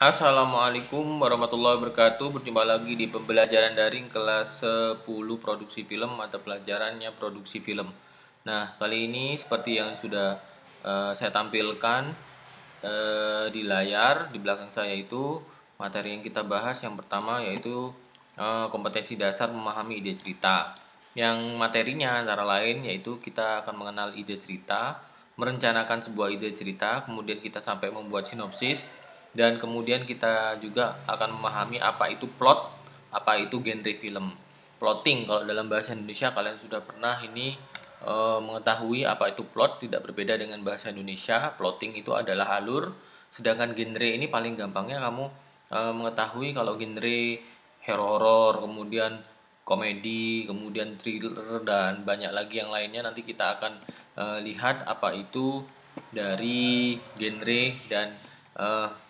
Assalamualaikum warahmatullahi wabarakatuh. Berjumpa lagi di pembelajaran daring kelas 10 produksi film atau pelajarannya produksi film. Nah, kali ini seperti yang sudah saya tampilkan di layar di belakang saya itu materi yang kita bahas yang pertama yaitu kompetensi dasar memahami ide cerita. Yang materinya antara lain yaitu kita akan mengenal ide cerita, merencanakan sebuah ide cerita, kemudian kita sampai membuat sinopsis, dan kemudian kita juga akan memahami apa itu plot, apa itu genre film. Plotting kalau dalam bahasa Indonesia kalian sudah pernah ini mengetahui apa itu plot, tidak berbeda dengan bahasa Indonesia. Plotting itu adalah alur, sedangkan genre ini paling gampangnya kamu mengetahui kalau genre horor, kemudian komedi, kemudian thriller, dan banyak lagi yang lainnya. Nanti kita akan lihat apa itu dari genre dan uh,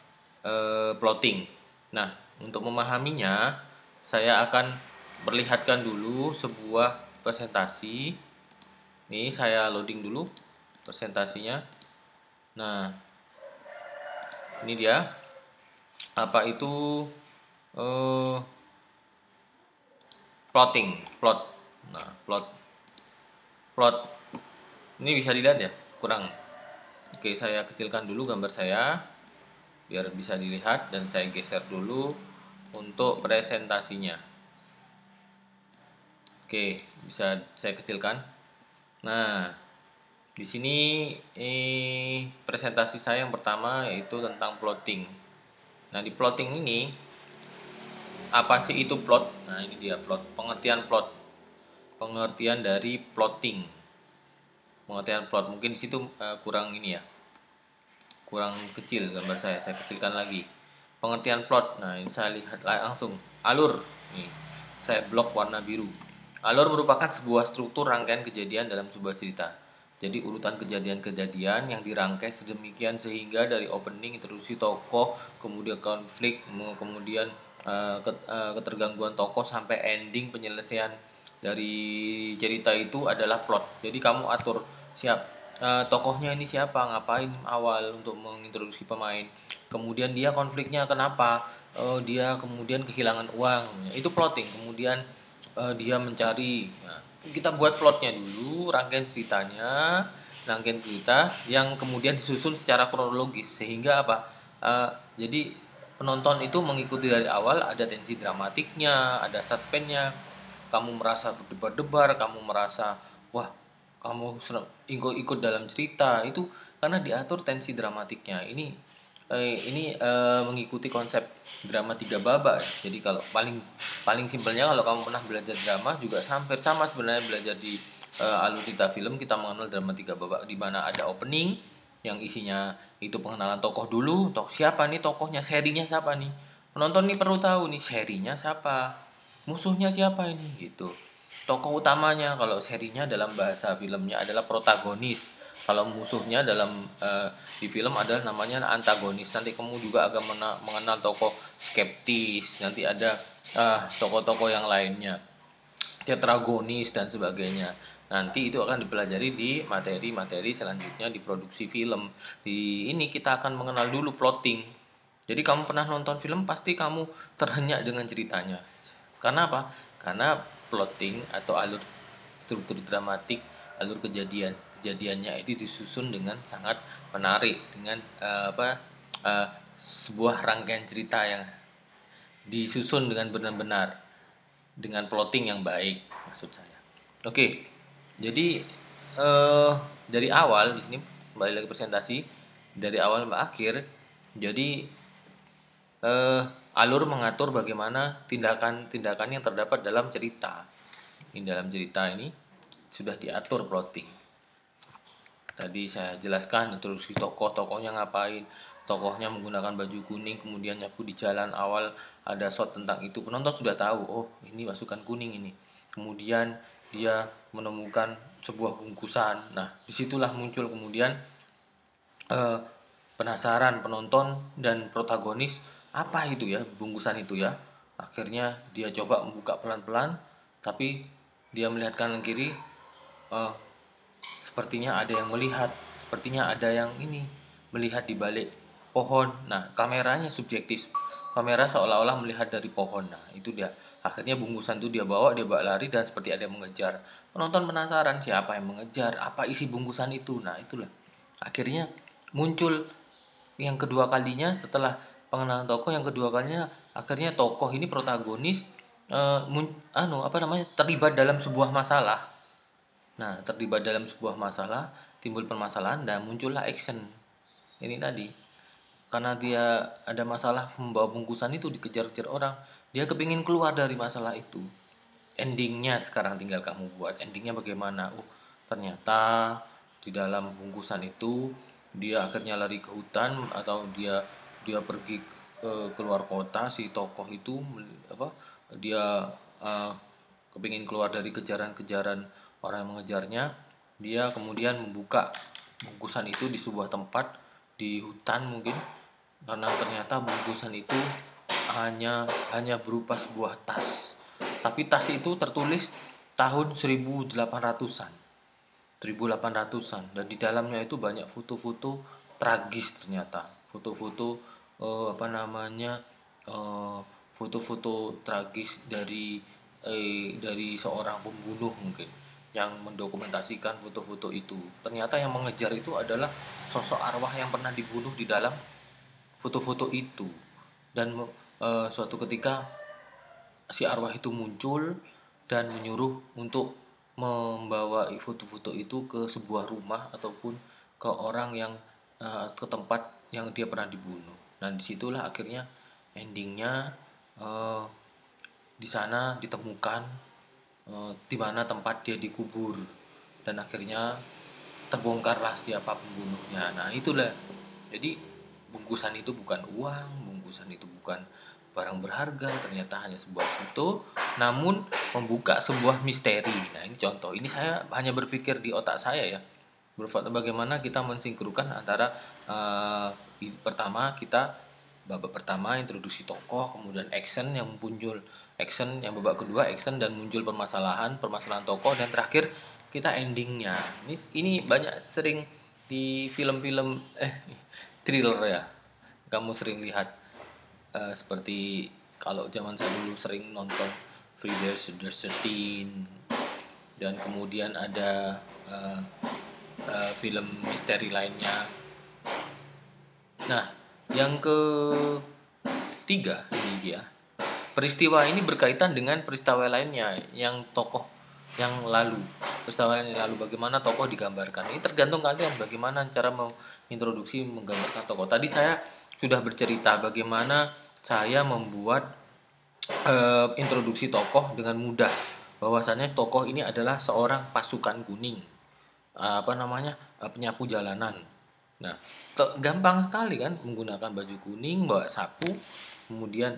plotting. Nah, untuk memahaminya, saya akan perlihatkan dulu sebuah presentasi. Ini saya loading dulu presentasinya. Nah, ini dia. Apa itu eh, plotting? Plot. Nah, plot. Ini bisa dilihat ya? Kurang. Oke, saya kecilkan dulu gambar saya biar bisa dilihat, dan saya geser dulu untuk presentasinya. Oke, bisa saya kecilkan. Nah, di sini presentasi saya yang pertama yaitu tentang plotting. Nah, di plotting ini apa sih itu plot? Nah, ini dia plot. Pengertian plot. Pengertian dari plotting. Pengertian plot mungkin di situ kurang ini ya. Kurang kecil gambar saya. Saya kecilkan lagi. Pengertian plot. Nah, ini saya lihat langsung. Alur. Nih, saya blok warna biru. Alur merupakan sebuah struktur rangkaian kejadian dalam sebuah cerita. Jadi urutan kejadian-kejadian yang dirangkai sedemikian sehingga dari opening, introduksi tokoh, kemudian konflik, kemudian ketergangguan tokoh sampai ending penyelesaian dari cerita itu adalah plot. Jadi kamu atur tokohnya ini siapa, ngapain awal untuk mengintroduksi pemain, kemudian dia konfliknya kenapa, dia kemudian kehilangan uang, itu plotting. Kemudian dia mencari. Nah, kita buat plotnya dulu, rangkaian cerita yang kemudian disusun secara kronologis sehingga apa? Jadi penonton itu mengikuti dari awal, ada tensi dramatiknya, ada suspense-nya. Kamu merasa berdebar-debar, kamu merasa wah, kamu ikut dalam cerita itu karena diatur tensi dramatiknya. Ini mengikuti konsep drama tiga babak ya. Jadi kalau paling paling simpelnya, kalau kamu pernah belajar drama juga hampir sama sebenarnya belajar di alur cerita film. Kita mengenal drama tiga babak di mana ada opening yang isinya itu pengenalan tokoh dulu, siapa nih tokohnya, serinya siapa nih. Penonton nih perlu tahu nih serinya siapa, musuhnya siapa ini gitu. Tokoh utamanya kalau serinya dalam bahasa filmnya adalah protagonis. Kalau musuhnya dalam di film adalah namanya antagonis. Nanti kamu juga akan mengenal tokoh skeptis. Nanti ada tokoh-tokoh yang lainnya, tetragonis dan sebagainya. Nanti itu akan dipelajari di materi-materi selanjutnya di produksi film. Di ini kita akan mengenal dulu plotting. Jadi kamu pernah nonton film pasti kamu terhenyak dengan ceritanya. Karena apa? Karena plotting atau alur struktur dramatik, alur kejadiannya itu disusun dengan sangat menarik dengan sebuah rangkaian cerita yang disusun dengan benar-benar dengan plotting yang baik, maksud saya. Oke, jadi dari awal di sini kembali lagi presentasi dari awal sampai akhir. Jadi alur mengatur bagaimana tindakan-tindakan yang terdapat dalam cerita. Ini dalam cerita ini sudah diatur plotting. Tadi saya jelaskan introduksi tokohnya ngapain, tokohnya menggunakan baju kuning, kemudian nyapu di jalan awal ada shot tentang itu, penonton sudah tahu, oh ini pasukan kuning ini. Kemudian dia menemukan sebuah bungkusan. Nah, disitulah muncul kemudian penasaran penonton dan protagonis, apa itu ya bungkusan itu ya. Akhirnya dia coba membuka pelan-pelan, tapi dia melihat kanan kiri, sepertinya ada yang melihat, sepertinya ada yang ini melihat di balik pohon. Nah, kameranya subjektif. Kamera seolah-olah melihat dari pohon. Nah, itu dia. Akhirnya bungkusan itu dia bawa lari dan seperti ada yang mengejar. Penonton penasaran siapa yang mengejar, apa isi bungkusan itu. Nah, itulah. Akhirnya muncul yang kedua kalinya setelah pengenalan tokoh, yang kedua kalinya akhirnya tokoh ini protagonis terlibat dalam sebuah masalah. Nah, terlibat dalam sebuah masalah, timbul permasalahan dan muncullah action. Ini tadi. Karena dia ada masalah membawa bungkusan itu dikejar-kejar orang, dia kepingin keluar dari masalah itu. Endingnya sekarang tinggal kamu buat. Endingnya bagaimana? Ternyata di dalam bungkusan itu dia akhirnya lari ke hutan atau dia pergi keluar kota. Si tokoh itu dia kepingin keluar dari kejaran-kejaran orang yang mengejarnya. Dia kemudian membuka bungkusan itu di sebuah tempat di hutan mungkin, karena ternyata bungkusan itu hanya berupa sebuah tas. Tapi tas itu tertulis tahun 1800-an. 1800-an dan di dalamnya itu banyak foto-foto tragis ternyata. Foto-foto foto-foto tragis dari seorang pembunuh mungkin yang mendokumentasikan foto-foto itu. Ternyata yang mengejar itu adalah sosok arwah yang pernah dibunuh di dalam foto-foto itu. Dan suatu ketika si arwah itu muncul dan menyuruh untuk membawa foto-foto itu ke sebuah rumah ataupun ke orang yang ke tempat yang dia pernah dibunuh. Dan disitulah akhirnya endingnya di sana ditemukan di mana tempat dia dikubur dan akhirnya terbongkarlah siapa pembunuhnya. Nah, itulah. Jadi bungkusan itu bukan uang, bungkusan itu bukan barang berharga, ternyata hanya sebuah foto namun membuka sebuah misteri. Nah, ini contoh. Ini saya hanya berpikir di otak saya ya. Bagaimana kita mensinkronkan antara babak pertama introduksi tokoh, kemudian action yang babak kedua action dan muncul permasalahan tokoh, dan terakhir kita endingnya. Ini banyak sering di film-film thriller ya. Kamu sering lihat seperti kalau zaman saya dulu sering nonton Friday the 13 dan kemudian ada film misteri lainnya. Nah, yang ketiga ini dia. Peristiwa ini berkaitan dengan peristiwa lainnya yang tokoh yang lalu. Peristiwa yang lalu bagaimana tokoh digambarkan. Ini tergantung kalian bagaimana cara mengintroduksi menggambarkan tokoh. Tadi saya sudah bercerita bagaimana saya membuat introduksi tokoh dengan mudah. Bahwasannya tokoh ini adalah seorang pasukan kuning. Penyapu jalanan. Nah, gampang sekali kan menggunakan baju kuning, bawa sapu, kemudian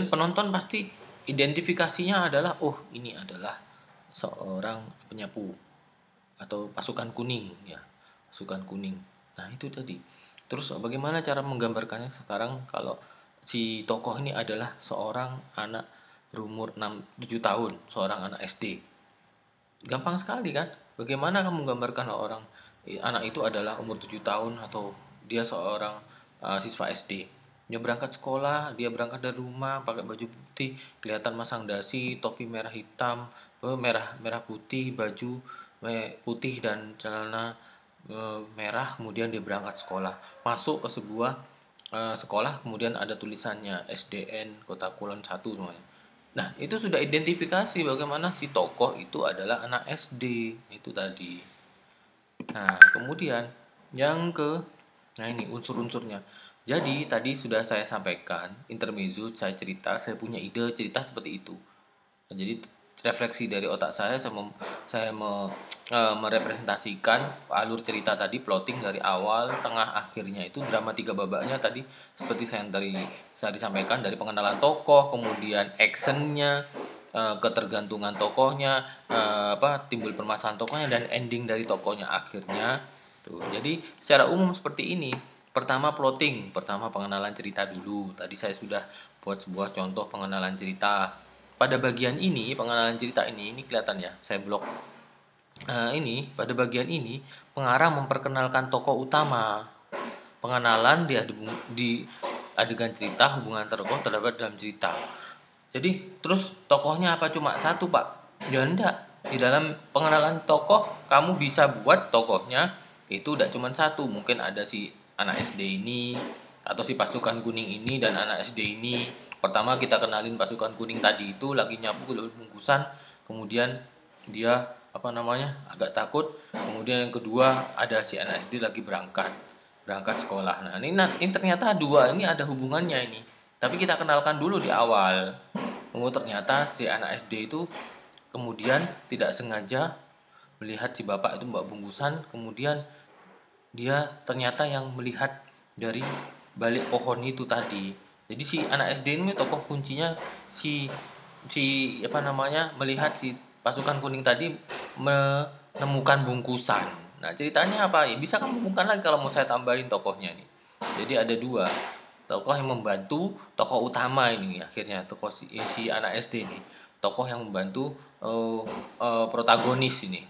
penonton pasti identifikasinya adalah ini adalah seorang penyapu atau pasukan kuning ya, pasukan kuning. Nah, itu tadi. Terus bagaimana cara menggambarkannya sekarang kalau si tokoh ini adalah seorang anak berumur 7 tahun, seorang anak SD. Gampang sekali kan? Bagaimana kamu menggambarkan anak itu adalah umur 7 tahun atau dia seorang siswa SD. Dia berangkat sekolah, dia berangkat dari rumah pakai baju putih, kelihatan masang dasi, topi merah hitam, merah putih, baju putih dan celana merah, kemudian dia berangkat sekolah. Masuk ke sebuah sekolah, kemudian ada tulisannya SDN Kota Kulon 1 semuanya. Nah, itu sudah identifikasi bagaimana si tokoh itu adalah anak SD, itu tadi. Nah, kemudian ini unsur-unsurnya. Jadi, tadi sudah saya sampaikan, intermezzo, saya punya ide cerita seperti itu. Nah, jadi, refleksi dari otak saya merepresentasikan alur cerita tadi, plotting dari awal, tengah, akhirnya itu drama 3 babaknya tadi seperti saya disampaikan dari pengenalan tokoh, kemudian actionnya, ketergantungan tokohnya, timbul permasalahan tokohnya dan ending dari tokohnya akhirnya tuh. Jadi secara umum seperti ini. Pertama plotting, pertama pengenalan cerita dulu. Tadi saya sudah buat sebuah contoh pengenalan cerita. Pada bagian ini pengenalan cerita ini kelihatan ya, saya blok. Pada bagian ini pengarang memperkenalkan tokoh utama. pengenalan di adegan cerita, hubungan tokoh terdapat dalam cerita. Jadi terus tokohnya apa cuma satu Pak? Ya enggak. Di dalam pengenalan tokoh kamu bisa buat tokohnya itu udah cuma satu. Mungkin ada si anak SD ini atau si pasukan kuning ini dan anak SD ini. Pertama kita kenalin pasukan kuning tadi itu lagi nyapu bungkusan, kemudian dia agak takut. Kemudian yang kedua ada si anak SD lagi berangkat sekolah. Nah ini ternyata dua ini ada hubungannya ini. Tapi kita kenalkan dulu di awal. Oh ternyata si anak SD itu kemudian tidak sengaja melihat si bapak itu membawa bungkusan, kemudian dia ternyata yang melihat dari balik pohon itu tadi. Jadi si anak SD ini tokoh kuncinya si si melihat si pasukan kuning tadi menemukan bungkusan. Nah ceritanya apa ya? Bisa kamu hubungkan lagi kalau mau saya tambahin tokohnya nih. Jadi ada dua tokoh yang membantu tokoh utama ini akhirnya tokoh si anak SD ini tokoh yang membantu protagonis ini.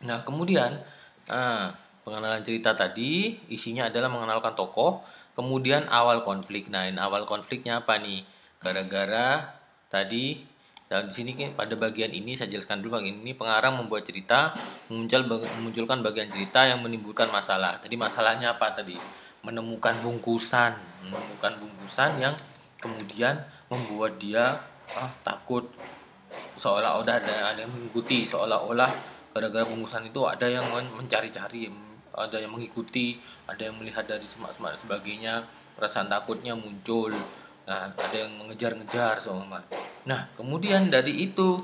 Nah kemudian pengenalan cerita tadi isinya adalah mengenalkan tokoh, kemudian awal konflik. Nah ini awal konfliknya apa nih? Gara-gara tadi di sini pada bagian ini saya jelaskan dulu bagian ini pengarang membuat cerita memunculkan bagian cerita yang menimbulkan masalah. Tadi masalahnya apa tadi? menemukan bungkusan yang kemudian membuat dia takut, seolah-olah ada yang mengikuti, seolah-olah gara-gara bungkusan itu ada yang mencari-cari, ada yang mengikuti, ada yang melihat dari semak-semak sebagainya, perasaan takutnya muncul. Nah ada yang mengejar-ngejar sama. Nah kemudian dari itu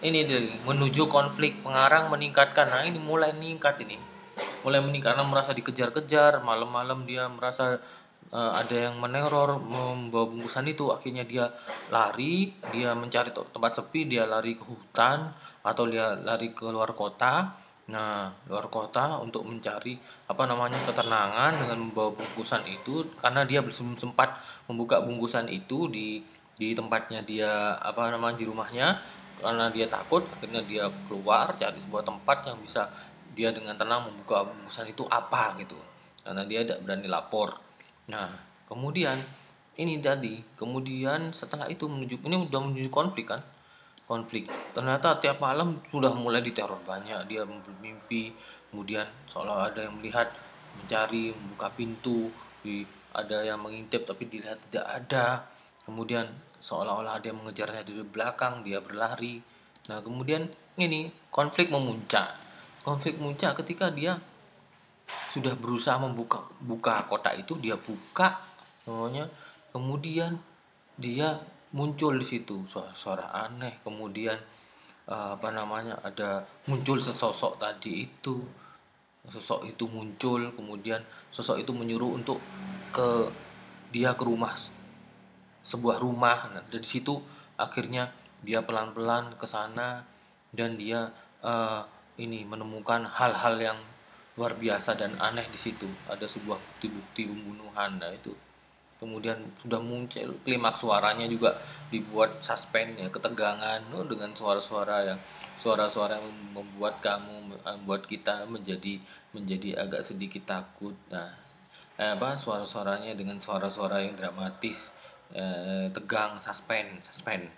ini menuju konflik, pengarang meningkatkan. Nah ini mulai meningkat karena merasa dikejar-kejar, malam-malam dia merasa ada yang meneror membawa bungkusan itu, akhirnya dia lari, dia mencari tempat sepi, dia lari ke hutan atau dia lari ke luar kota. Nah, luar kota untuk mencari ketenangan dengan membawa bungkusan itu karena dia belum sempat membuka bungkusan itu di tempatnya dia di rumahnya karena dia takut, akhirnya dia keluar cari sebuah tempat yang bisa dia dengan tenang membuka bungkusan itu apa gitu karena dia tidak berani lapor. Nah kemudian kemudian setelah itu udah menuju konflik ternyata tiap malam sudah mulai diteror banyak, dia bermimpi kemudian seolah ada yang melihat mencari membuka pintu, ada yang mengintip tapi dilihat tidak ada, kemudian seolah-olah ada yang mengejarnya dari belakang, dia berlari. Nah kemudian konflik memuncak ketika dia sudah berusaha buka kotak itu, dia buka semuanya, kemudian dia muncul di situ suara aneh, kemudian ada muncul sosok itu muncul, kemudian sosok itu menyuruh untuk ke sebuah rumah. Nah, dari situ akhirnya dia pelan-pelan ke sana dan dia menemukan hal-hal yang luar biasa dan aneh di situ. Ada sebuah bukti-bukti pembunuhan. Nah itu kemudian sudah muncul klimaks, suaranya juga dibuat suspense ya, ketegangan dengan suara-suara yang membuat kita menjadi agak sedikit takut. Nah suara-suaranya dengan suara-suara yang dramatis, tegang, suspense.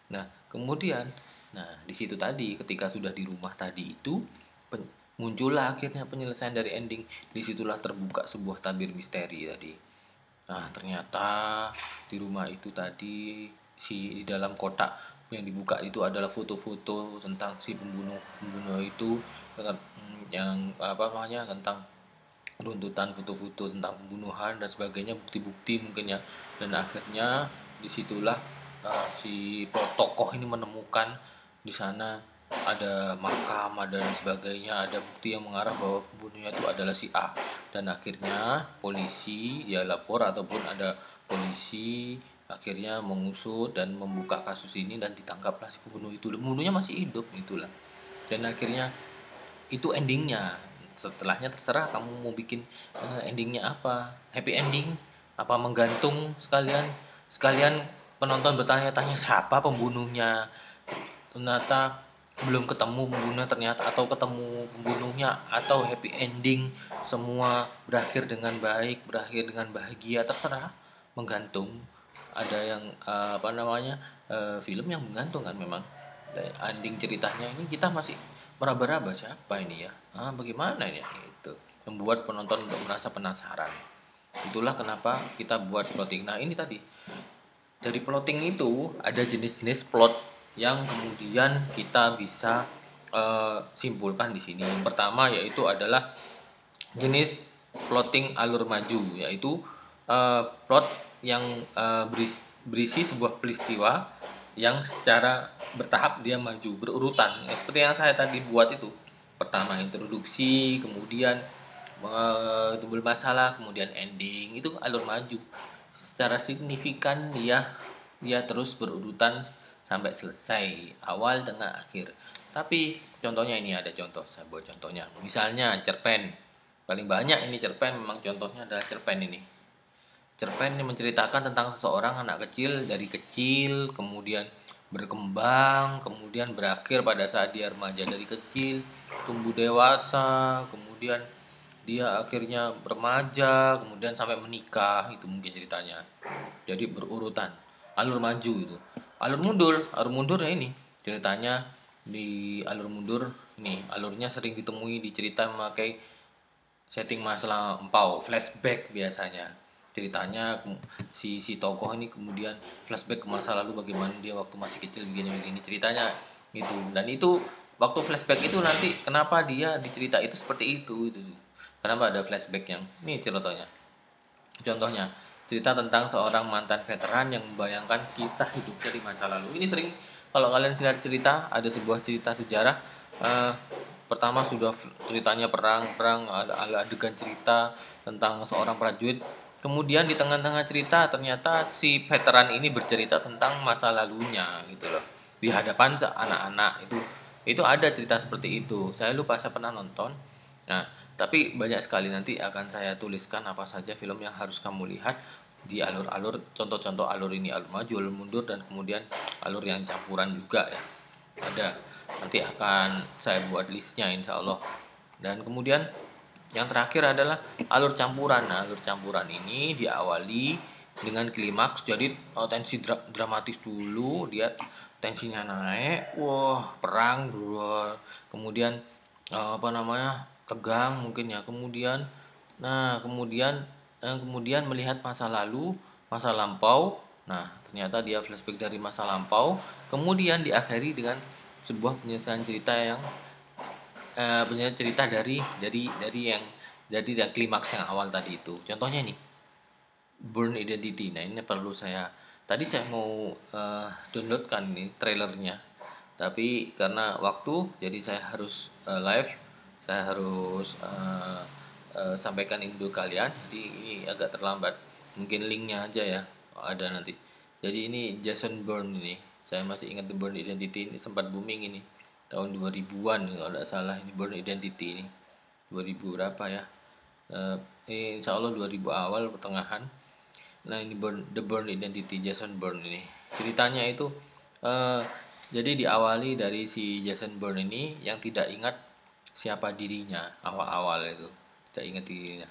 Nah kemudian di situ tadi ketika sudah di rumah tadi itu muncullah akhirnya penyelesaian dari ending. Disitulah terbuka sebuah tabir misteri tadi. Nah ternyata di rumah itu tadi di dalam kotak yang dibuka itu adalah foto-foto tentang si pembunuh itu, yang tentang runtutan foto-foto tentang pembunuhan dan sebagainya, bukti-bukti mungkin ya. Dan akhirnya disitulah si tokoh ini menemukan di sana ada makam, ada dan sebagainya, ada bukti yang mengarah bahwa pembunuhnya itu adalah si A. Dan akhirnya polisi dia lapor ataupun ada polisi akhirnya mengusut dan membuka kasus ini dan ditangkaplah si pembunuh itu. Pembunuhnya masih hidup itulah. Dan akhirnya itu endingnya. Setelahnya terserah kamu mau bikin endingnya apa, happy ending apa menggantung, sekalian penonton bertanya-tanya siapa pembunuhnya. Ternyata belum ketemu pembunuhnya ternyata, atau ketemu pembunuhnya, atau happy ending semua berakhir dengan baik, berakhir dengan bahagia, terserah, menggantung. Ada yang apa namanya, film yang menggantung kan memang. Ending ceritanya ini kita masih meraba-raba, siapa ini ya, bagaimana ini ya, itu membuat penonton untuk merasa penasaran. Itulah kenapa kita buat plotting. Nah ini tadi, dari plotting itu ada jenis-jenis plot yang kemudian kita bisa simpulkan di sini. Yang pertama yaitu adalah jenis plotting alur maju, yaitu plot yang berisi sebuah peristiwa yang secara bertahap dia maju berurutan. Ya, seperti yang saya tadi buat itu. Pertama introduksi, kemudian timbul masalah, kemudian ending, itu alur maju. Secara signifikan dia terus berurutan sampai selesai, awal, tengah, akhir. Tapi contohnya ini ada contoh, saya buat contohnya. Misalnya cerpen. Paling banyak ini cerpen, memang contohnya adalah cerpen ini. Cerpen ini menceritakan tentang seseorang anak kecil, dari kecil kemudian berkembang, kemudian berakhir pada saat dia remaja, dari kecil tumbuh dewasa, kemudian dia akhirnya remaja, kemudian sampai menikah, itu mungkin ceritanya. Jadi berurutan, alur maju itu. Alur mundur ya ini ceritanya. Di alur mundur ini, alurnya sering ditemui di cerita memakai setting masa lampau, flashback biasanya. Ceritanya si tokoh ini kemudian flashback ke masa lalu, bagaimana dia waktu masih kecil begini-begini ceritanya gitu. Dan itu waktu flashback itu nanti kenapa dia di cerita itu seperti itu. Kenapa ada flashback yang ini contohnya. Contohnya, cerita tentang seorang mantan veteran yang membayangkan kisah hidupnya di masa lalu. Ini sering, kalau kalian lihat cerita, ada sebuah cerita sejarah. Pertama sudah ceritanya perang, ada adegan cerita tentang seorang prajurit. Kemudian di tengah-tengah cerita ternyata si veteran ini bercerita tentang masa lalunya gitu loh. Di hadapan anak-anak itu ada cerita seperti itu. Saya lupa saya pernah nonton. Nah, tapi banyak sekali, nanti akan saya tuliskan apa saja film yang harus kamu lihat di alur-alur, contoh-contoh alur ini, alur maju, alur mundur, dan kemudian alur yang campuran juga ya. Ada, nanti akan saya buat listnya insya Allah. Dan kemudian yang terakhir adalah alur campuran. Nah, alur campuran ini diawali dengan klimaks, jadi tensi dramatis dulu, dia tensinya naik, wah perang bro, kemudian apa namanya, tegang mungkin ya, kemudian kemudian melihat masa lalu, masa lampau. Nah ternyata dia flashback dari masa lampau, kemudian diakhiri dengan sebuah penyelesaian cerita yang penyelesaian cerita dari yang klimaks yang awal tadi itu. Contohnya nih, Born Identity. Nah ini perlu tadi saya mau downloadkan nih trailernya, tapi karena waktu jadi saya harus live, saya harus sampaikan itu kalian, jadi ini agak terlambat, mungkin linknya aja ya ada nanti. Jadi ini Jason Bourne, ini saya masih ingat The Bourne Identity, ini sempat booming ini tahun 2000-an kalau tidak salah. Ini Bourne Identity ini 2000 berapa ya, ini insya Allah 2000 awal pertengahan. Nah ini The Bourne Identity, Jason Bourne ini ceritanya itu jadi diawali dari si Jason Bourne ini yang tidak ingat siapa dirinya awal-awal itu, tidak ingat dirinya.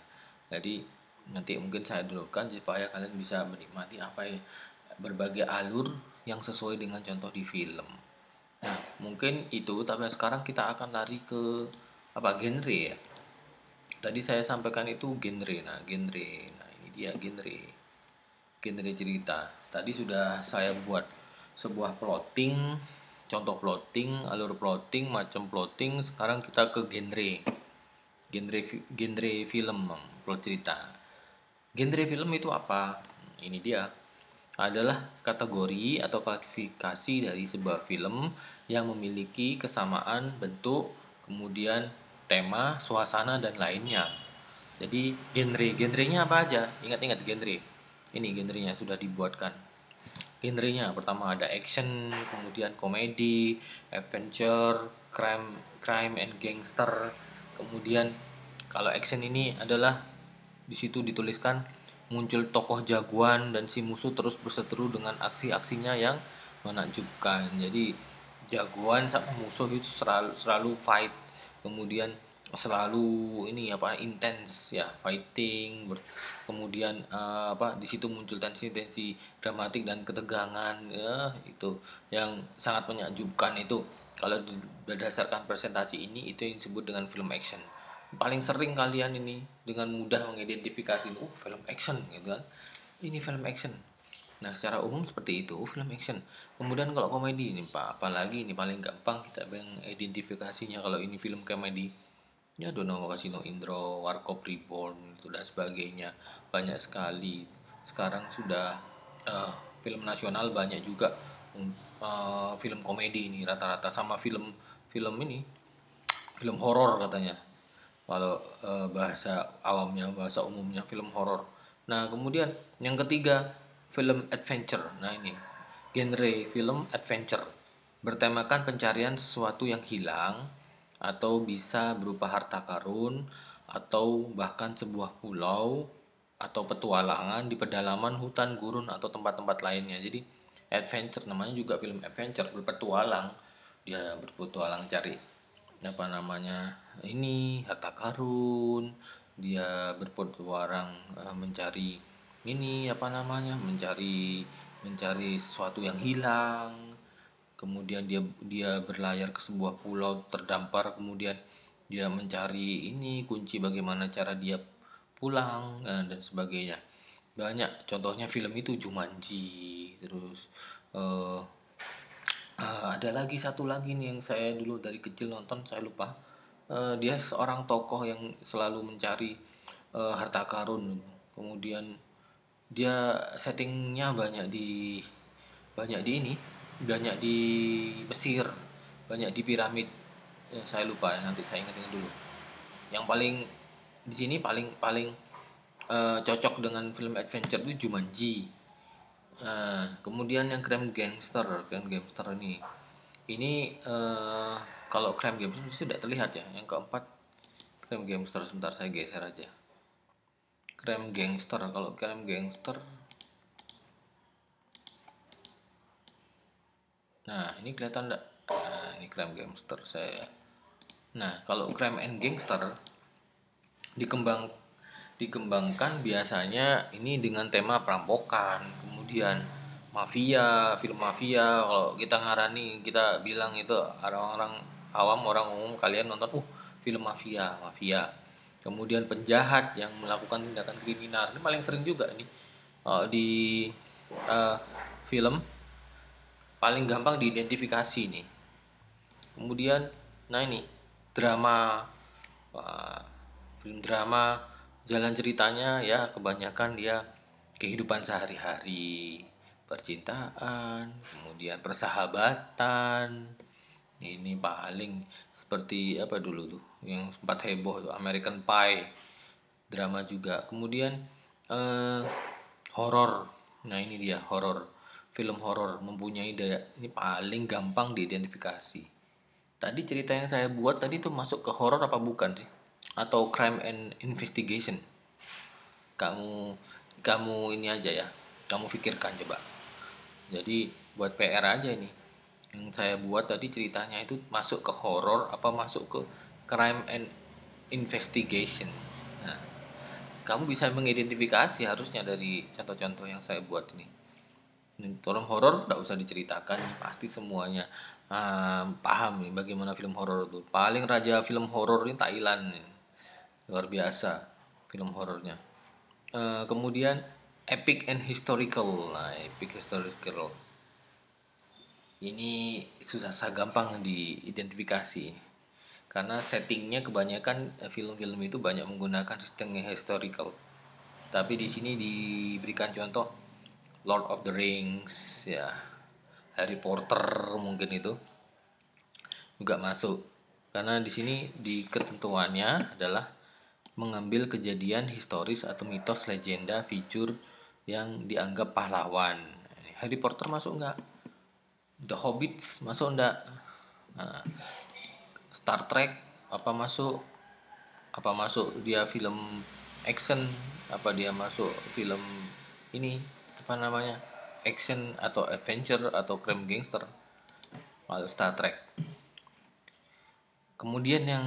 Jadi nanti mungkin saya dulukan supaya kalian bisa menikmati apa ya, berbagai alur yang sesuai dengan contoh di film. Nah mungkin itu, tapi sekarang kita akan lari ke apa, genre ya. Tadi saya sampaikan itu genre. Nah ini dia genre cerita. Tadi sudah saya buat sebuah plotting, contoh plotting, alur plotting, macam plotting. Sekarang kita ke genre film, plot cerita. Genre film itu apa? Ini dia, adalah kategori atau klasifikasi dari sebuah film yang memiliki kesamaan bentuk, kemudian tema, suasana, dan lainnya. Jadi genrenya apa aja? Ingat-ingat genre. Ini genrenya sudah dibuatkan. Genrenya pertama ada action, kemudian komedi, adventure, crime and gangster. Kemudian kalau action ini adalah di situ dituliskan muncul tokoh jagoan dan si musuh terus berseteru dengan aksi-aksinya yang menakjubkan. Jadi jagoan sama musuh itu selalu fight, kemudian selalu ini apa intens ya fighting kemudian di situ muncul tensi-tensi dramatik dan ketegangan ya itu yang sangat menakjubkan itu kalau berdasarkan presentasi ini itu yang disebut dengan film action. Paling sering kalian ini dengan mudah mengidentifikasi film action gitu kan, ini film action. Nah, secara umum seperti itu, film action. Kemudian kalau komedi ini, Pak, apalagi ini paling gampang kita mengidentifikasinya kalau ini film komedi. Ya, Dono Kasino Indro, Warkop Reborn, itu dan sebagainya. Banyak sekali. Sekarang sudah eh, film nasional banyak juga film komedi ini rata-rata sama film ini, film horor katanya. Kalau bahasa awamnya, bahasa umumnya film horor. Nah, kemudian yang ketiga, film adventure. Nah, ini genre film adventure bertemakan pencarian sesuatu yang hilang atau bisa berupa harta karun atau bahkan sebuah pulau atau petualangan di pedalaman hutan gurun atau tempat-tempat lainnya. Jadi adventure namanya juga film adventure, berpetualang. Dia berpetualang cari apa namanya ini harta karun, dia berpetualang mencari ini apa namanya mencari mencari sesuatu yang hilang, kemudian dia dia berlayar ke sebuah pulau terdampar, kemudian dia mencari ini kunci bagaimana cara dia pulang dan sebagainya. Banyak contohnya film itu Jumanji, terus eh, ada lagi satu lagi nih yang saya dulu dari kecil nonton, saya lupa. Dia seorang tokoh yang selalu mencari harta karun. Kemudian dia settingnya banyak di ini, banyak di Mesir, banyak di piramid. Saya lupa ya, nanti saya ingat dulu. Yang paling di sini paling paling cocok dengan film adventure itu Jumanji. Nah, kemudian yang Crime Gangster ini kalau Crime Gangster sudah terlihat ya. Yang keempat Crime Gangster, sebentar saya geser aja. Crime Gangster, kalau Crime Gangster, nah ini kelihatan enggak? Nah, ini Crime Gangster saya. Nah, kalau Crime and Gangster dikembang dikembangkan biasanya ini dengan tema perampokan, kemudian mafia, film mafia. Kalau kita ngarani, kita bilang itu orang-orang awam, orang umum, kalian nonton film mafia, mafia. Kemudian penjahat yang melakukan tindakan kriminal. Ini paling sering juga ini di eh, film paling gampang diidentifikasi nih. Kemudian nah ini drama. Wah, film drama jalan ceritanya ya kebanyakan dia kehidupan sehari-hari, percintaan, kemudian persahabatan. Ini paling seperti apa dulu tuh yang sempat heboh tuh American Pie, drama juga. Kemudian eh, horor. Nah, ini dia horor. Film horor mempunyai daya ini paling gampang diidentifikasi. Tadi cerita yang saya buat tadi tuh masuk ke horor apa bukan sih? Atau crime and investigation? Kamu kamu ini aja ya. Kamu pikirkan coba. Jadi buat PR aja ini. Yang saya buat tadi ceritanya itu masuk ke horor apa masuk ke crime and investigation. Nah, kamu bisa mengidentifikasi harusnya dari contoh-contoh yang saya buat ini. Film horor tidak usah diceritakan, pasti semuanya paham nih bagaimana film horor itu. Paling raja film horor ini Thailand nih. Luar biasa film horornya. Kemudian epic and historical. Nah, epic historical ini susah gampang diidentifikasi karena settingnya kebanyakan film-film itu banyak menggunakan sistem historical. Tapi di sini diberikan contoh Lord of the Rings ya, Harry Potter mungkin itu juga masuk karena di sini di ketentuannya adalah mengambil kejadian historis atau mitos legenda figur yang dianggap pahlawan. Harry Potter masuk nggak? The Hobbits masuk nggak? Nah, Star Trek apa masuk? Apa masuk dia film action? Apa dia masuk film ini apa namanya action atau adventure atau crime gangster? kalau Star Trek. Kemudian yang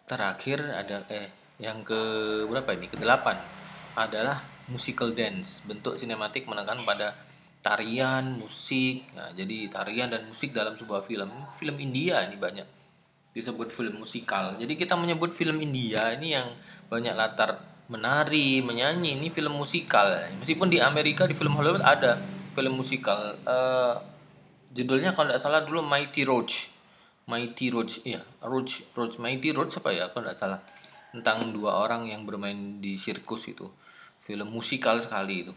terakhir ada yang ke berapa ini? Ke-8 adalah musical dance. Bentuk sinematik menekan pada tarian, musik. Nah, jadi tarian dan musik dalam sebuah film. Film India ini banyak disebut film musikal. Jadi kita menyebut film India ini yang banyak latar menari, menyanyi, ini film musikal. Meskipun di Amerika di film Hollywood ada film musikal. Judulnya kalau tidak salah dulu Mighty Roach. Mighty Roach, iya, Mighty Roach apa ya kalau tidak salah. Tentang dua orang yang bermain di sirkus itu. Film musikal sekali itu.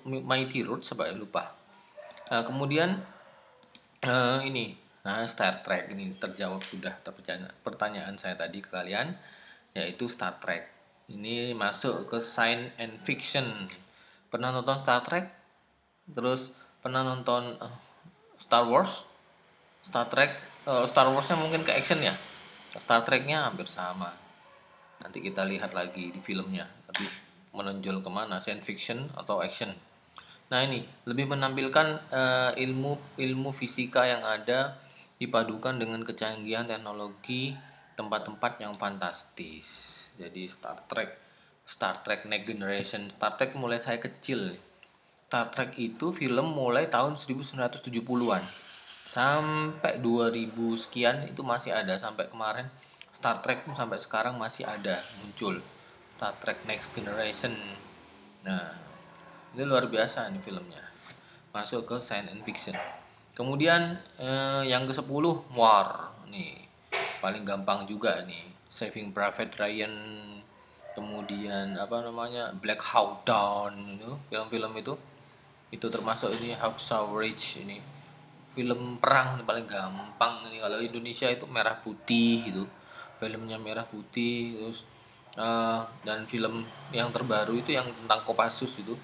Mighty Roach apa ya lupa. Kemudian ini, nah Star Trek ini terjawab sudah pertanyaan saya tadi ke kalian, yaitu Star Trek. Ini masuk ke science and fiction. Pernah nonton Star Trek? Terus pernah nonton Star Wars? Star Trek, Star Warsnya mungkin ke action ya. Star Treknya hampir sama. Nanti kita lihat lagi di filmnya. Tapi menonjol kemana? Science fiction atau action? Nah ini lebih menampilkan ilmu fisika yang ada dipadukan dengan kecanggihan teknologi tempat-tempat yang fantastis. Jadi Star Trek Next Generation, Star Trek mulai saya kecil. Star Trek itu film mulai tahun 1970-an sampai 2000 sekian itu masih ada sampai kemarin. Star Trek sampai sekarang masih ada muncul Star Trek Next Generation. Nah, ini luar biasa nih filmnya. Masuk ke science and fiction. Kemudian yang ke-10 War. Nih, paling gampang juga nih. Saving Private Ryan. Kemudian apa namanya? Black Hawk Down itu, film-film itu termasuk ini Hacksaw Ridge ini. Film perang paling gampang ini. Kalau Indonesia itu Merah Putih gitu. Filmnya Merah Putih terus dan film yang terbaru itu yang tentang Kopassus itu.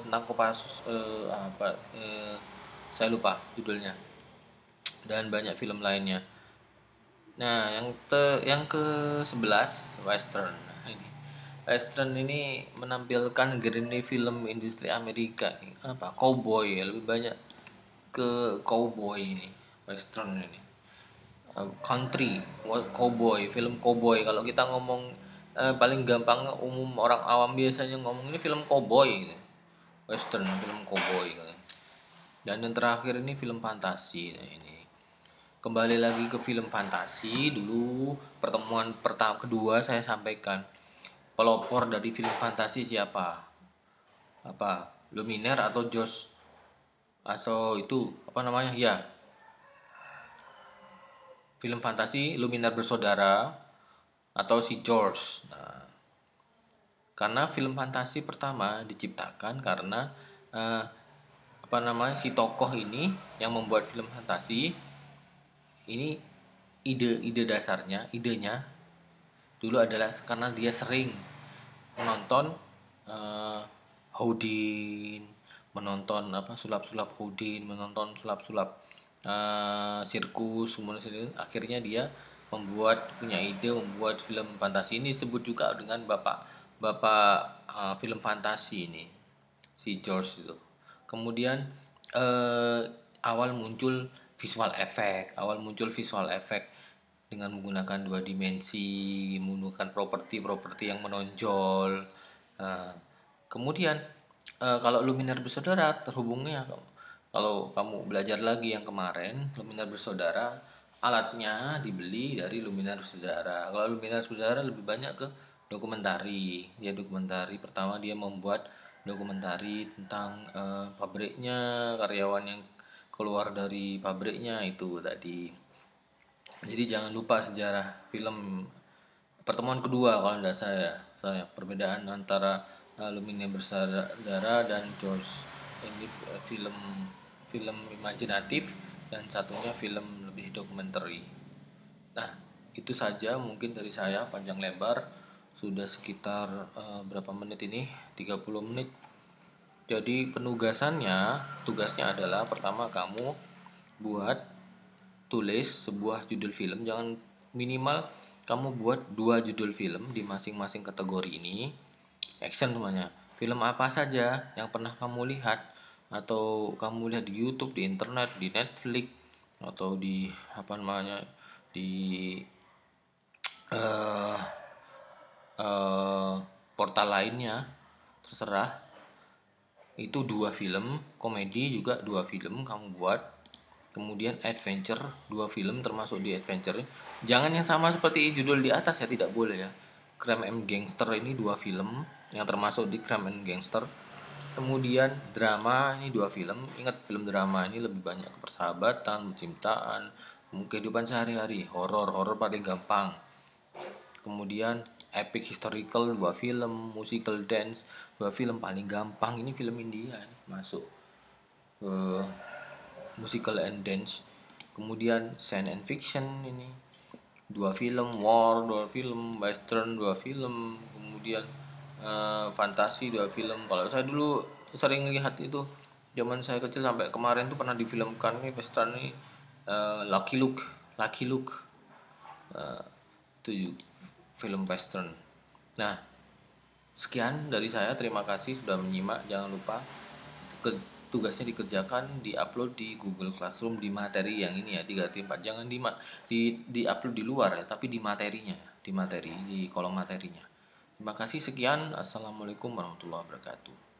Tentang Kopassus saya lupa judulnya. Dan banyak film lainnya. Nah, yang ke-11 Western. Nah, ini Western ini menampilkan genre film industri Amerika nih. Apa? Cowboy ya, lebih banyak ke cowboy ini. Western ini. Country, cowboy, film cowboy. Kalau kita ngomong paling gampang umum orang awam biasanya ngomong ini film cowboy gitu. Western, film cowboy gitu. Dan yang terakhir ini film fantasi. Nah, ini kembali lagi ke film fantasi dulu. Pertemuan kedua saya sampaikan pelopor dari film fantasi siapa? Apa? Lumière atau Joss? Atau itu apa namanya? Ya, film fantasi Lumière bersaudara atau si George. Nah, karena film fantasi pertama diciptakan karena apa namanya si tokoh ini yang membuat film fantasi ini idenya dulu adalah karena dia sering menonton Houdin, menonton apa sulap-sulap Houdin, menonton sulap-sulap sirkus, kemudian akhirnya dia punya ide membuat film fantasi ini, disebut juga dengan bapak film fantasi ini si George itu. Kemudian awal muncul visual effect dengan menggunakan 2 dimensi, menggunakan properti yang menonjol. Kemudian kalau Lumière bersaudara terhubungnya, kalau kamu belajar lagi yang kemarin, Lumière bersaudara alatnya dibeli dari Lumière bersaudara. Kalau Lumière bersaudara lebih banyak ke dokumentari. Pertama dia membuat dokumentari tentang pabriknya, karyawan yang keluar dari pabriknya itu tadi. Jadi jangan lupa sejarah film pertemuan kedua kalau tidak saya perbedaan antara Lumière bersaudara dan George. Ini film imajinatif dan satunya film lebih dokumenter. Nah, itu saja mungkin dari saya, panjang lebar sudah sekitar berapa menit ini? 30 menit. Jadi tugasnya adalah pertama kamu tulis sebuah judul film, jangan minimal kamu buat 2 judul film di masing-masing kategori ini. Action semuanya. Film apa saja yang pernah kamu lihat atau kamu lihat di YouTube, di internet, di Netflix, atau di apa namanya, di eh, portal lainnya, terserah. Itu 2 film, komedi juga 2 film kamu buat, kemudian adventure 2 film termasuk di adventure. Jangan yang sama seperti judul di atas ya, tidak boleh ya. Crime and Gangster ini 2 film yang termasuk di Crime and Gangster. Kemudian drama ini 2 film. Ingat, film drama ini lebih banyak ke persahabatan, percintaan, kehidupan sehari-hari. Horor paling gampang. Kemudian epic historical 2 film, musical dance 2 film paling gampang. Ini film India nih, masuk ke musical and dance. Kemudian science and fiction ini 2 film, war 2 film, western 2 film, kemudian fantasi 2 film. Kalau saya dulu sering lihat itu, zaman saya kecil sampai kemarin tuh pernah difilmkan nih western nih, Lucky Luke, eh, itu film western. Nah, sekian dari saya, terima kasih sudah menyimak. Jangan lupa tugasnya dikerjakan, di-upload di Google Classroom di materi yang ini ya, 3-4. Jangan di-upload di luar ya, tapi di materinya, di kolom materinya. Terima kasih, sekian. Assalamualaikum warahmatullahi wabarakatuh.